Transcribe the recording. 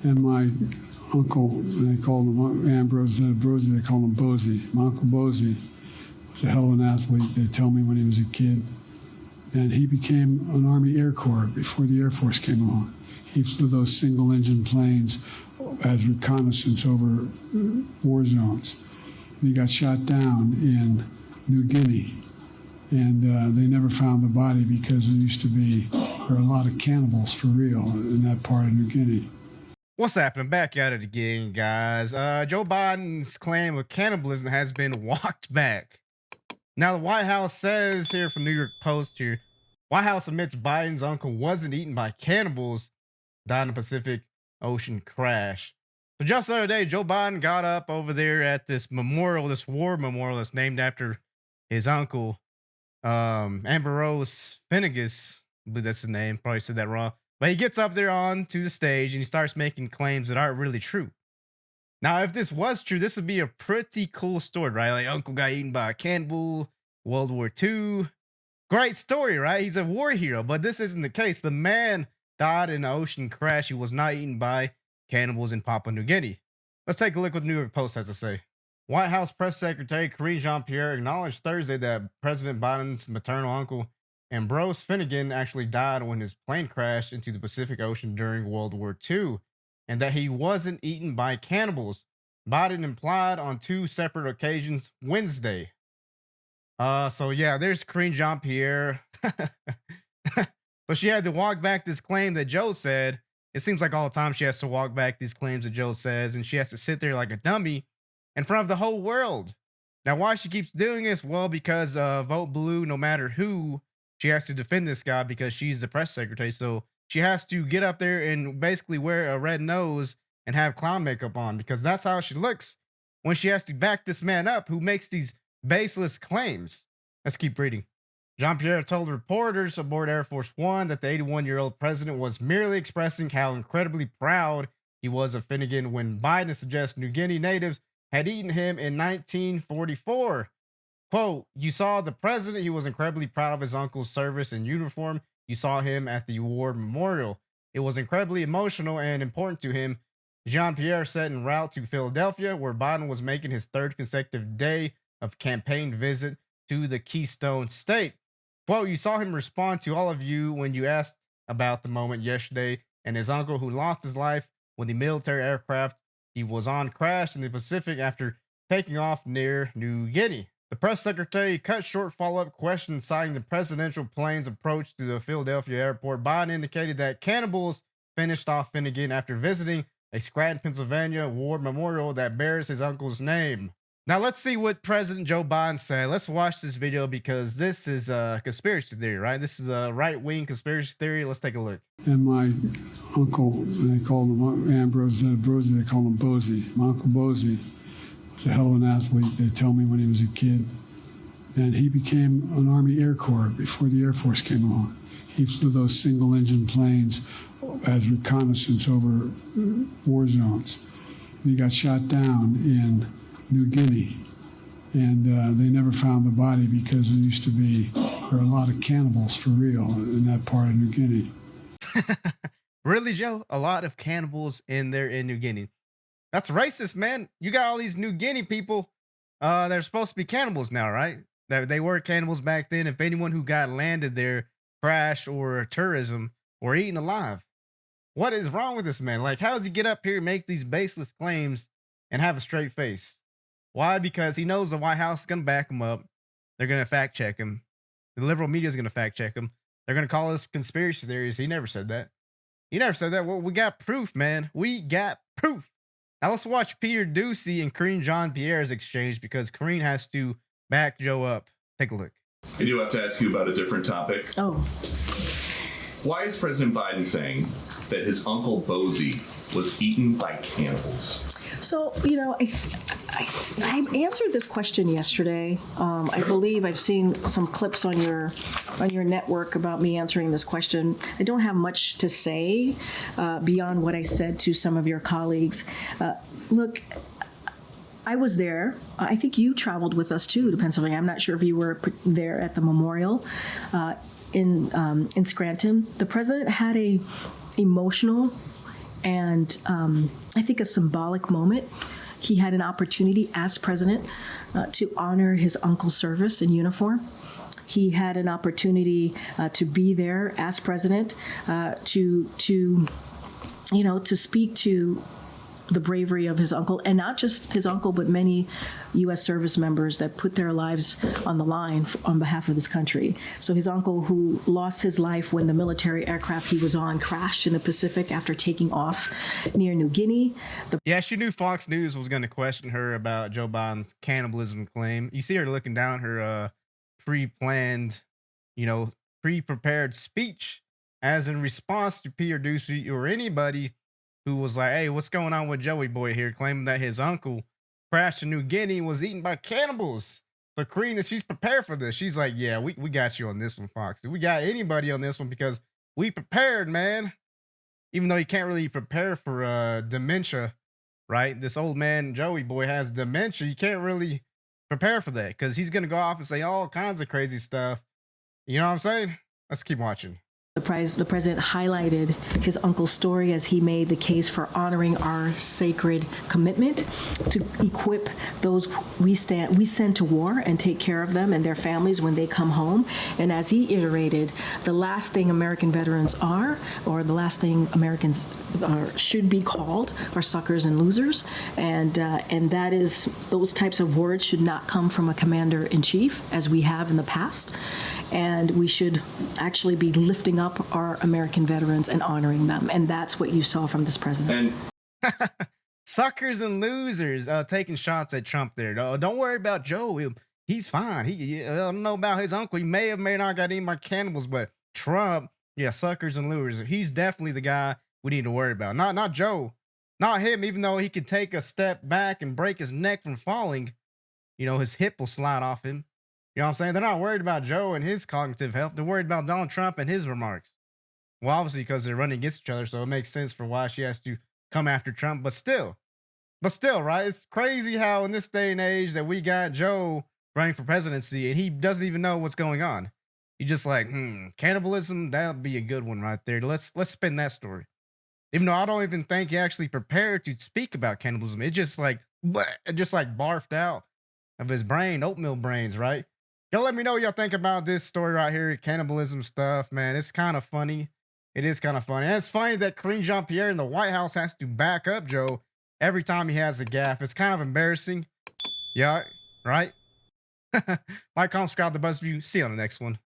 And my uncle, they called him Ambrose, they called him Bosie. My uncle Bosie was a hell of an athlete, they tell me, when he was a kid. And he became an Army Air Corps before the Air Force came along. He flew those single-engine planes as reconnaissance over war zones. And he got shot down in New Guinea. And they never found the body because there were a lot of cannibals for real in that part of New Guinea. What's happening? Back at it again, guys. Joe Biden's claim of cannibalism has been walked back. Now, the White House says here from New York Post here, White House admits Biden's uncle wasn't eaten by cannibals, died in a Pacific Ocean crash. So just the other day, Joe Biden got up over there at this memorial, this war memorial that's named after his uncle, Ambrose Finnegan. I believe that's his name. Probably said that wrong. But he gets up there onto the stage and he starts making claims that aren't really true. Now, if this was true, this would be a pretty cool story, right? Like, uncle got eaten by a cannibal, World War II. Great story, right? He's a war hero, but this isn't the case. The man died in an ocean crash. He was not eaten by cannibals in Papua New Guinea. Let's take a look what the New York Post has to say. White House Press Secretary Karine Jean-Pierre acknowledged Thursday that President Biden's maternal uncle, Ambrose Finnegan, actually died when his plane crashed into the Pacific Ocean during World War II, and that he wasn't eaten by cannibals. Biden implied on two separate occasions Wednesday. So yeah, there's Karine Jean-Pierre. So she had to walk back this claim that Joe said. It seems like all the time she has to walk back these claims that Joe says, and she has to sit there like a dummy in front of the whole world. Now, why she keeps doing this? Well, because vote blue, no matter who. She has to defend this guy because she's the press secretary. So she has to get up there and basically wear a red nose and have clown makeup on, because that's how she looks when she has to back this man up who makes these baseless claims. Let's keep reading. Jean-Pierre told reporters aboard Air Force One that the 81-year-old president was merely expressing how incredibly proud he was of Finnegan when Biden suggests New Guinea natives had eaten him in 1944. Quote, you saw the president. He was incredibly proud of his uncle's service and uniform. You saw him at the war memorial. It was incredibly emotional and important to him. Jean-Pierre said en route to Philadelphia, where Biden was making his third consecutive day of campaign visit to the Keystone State. Quote, you saw him respond to all of you when you asked about the moment yesterday, and his uncle who lost his life when the military aircraft he was on crashed in the Pacific after taking off near New Guinea. The press secretary cut short follow-up questions citing the presidential plane's approach to the Philadelphia airport. Biden indicated that cannibals finished off Finnegan after visiting a Scranton, Pennsylvania war memorial that bears his uncle's name. Now let's see what President Joe Biden said. Let's watch this video because this is a conspiracy theory, right? This is a right-wing conspiracy theory. Let's take a look. And my uncle, they called him Ambrose, they called him Bosie. My uncle Bosie was a hell of an athlete, they tell me, when he was a kid. And he became an Army Air Corps before the Air Force came along. He flew those single-engine planes as reconnaissance over war zones. And he got shot down in New Guinea. And they never found the body because there were a lot of cannibals for real in that part of New Guinea. Really, Joe? A lot of cannibals in there in New Guinea. That's racist, man. You got all these New Guinea people that are supposed to be cannibals now, right? They were cannibals back then. If anyone who got landed there crashed or tourism or eaten alive. What is wrong with this man? Like, how does he get up here and make these baseless claims and have a straight face? Why? Because he knows the White House is going to back him up. They're going to fact check him. The liberal media is going to fact check him. They're going to call us conspiracy theories. He never said that. He never said that. Well, we got proof, man. We got proof. Now let's watch Peter Doocy and Karine Jean-Pierre's exchange because Karine has to back Joe up. Take a look. I do have to ask you about a different topic. Oh. Why is President Biden saying that his uncle Bosie was eaten by cannibals? So, you know, I answered this question yesterday. I believe I've seen some clips on your network about me answering this question. I don't have much to say beyond what I said to some of your colleagues. Look, I was there. I think you traveled with us too to Pennsylvania. I'm not sure if you were there at the memorial in Scranton. The president had a emotional And I think a symbolic moment. He had an opportunity as president to honor his uncle's service in uniform. He had an opportunity to be there as president to speak to the bravery of his uncle, and not just his uncle, but many U.S. service members that put their lives on the line on behalf of this country. So his uncle, who lost his life when the military aircraft he was on crashed in the Pacific after taking off near New Guinea. Yeah, she knew Fox News was going to question her about Joe Biden's cannibalism claim. You see her looking down her pre-planned, pre-prepared speech as in response to Peter Doocy or anybody who was like, hey, what's going on with Joey Boy here, claiming that his uncle crashed in New Guinea and was eaten by cannibals. So Karine, she's prepared for this. She's like, yeah, we got you on this one, Fox. We got anybody on this one because we prepared, man. Even though you can't really prepare for dementia, right? This old man, Joey Boy, has dementia. You can't really prepare for that because he's going to go off and say all kinds of crazy stuff. You know what I'm saying? Let's keep watching. The president highlighted his uncle's story as he made the case for honoring our sacred commitment to equip those we send to war and take care of them and their families when they come home. And as he iterated, the last thing American veterans are, or the last thing Americans should be called, are suckers and losers. And that is, those types of words should not come from a commander-in-chief, as we have in the past. And we should actually be lifting up our American veterans and honoring them. And that's what you saw from this president. Suckers and losers taking shots at Trump there. Don't worry about Joe. He's fine. I don't know about his uncle. He may have may not got eaten by cannibals, but Trump, yeah, suckers and losers. He's definitely the guy we need to worry about. Not Joe. Not him, even though he could take a step back and break his neck from falling. His hip will slide off him. You know what I'm saying? They're not worried about Joe and his cognitive health. They're worried about Donald Trump and his remarks. Well, obviously, because they're running against each other, so it makes sense for why she has to come after Trump. But still, right? It's crazy how in this day and age that we got Joe running for presidency and he doesn't even know what's going on. He's just like, cannibalism, that'll be a good one right there. Let's spin that story. Even though I don't even think he actually prepared to speak about cannibalism. It just like barfed out of his brain, oatmeal brains, right? Y'all let me know what y'all think about this story right here, cannibalism stuff, man. It's kind of funny. It is kind of funny. And it's funny that Karine Jean-Pierre in the White House has to back up Joe every time he has a gaffe. It's kind of embarrassing. Yeah, right? Like, comment, subscribe to BuzzView. See you on the next one.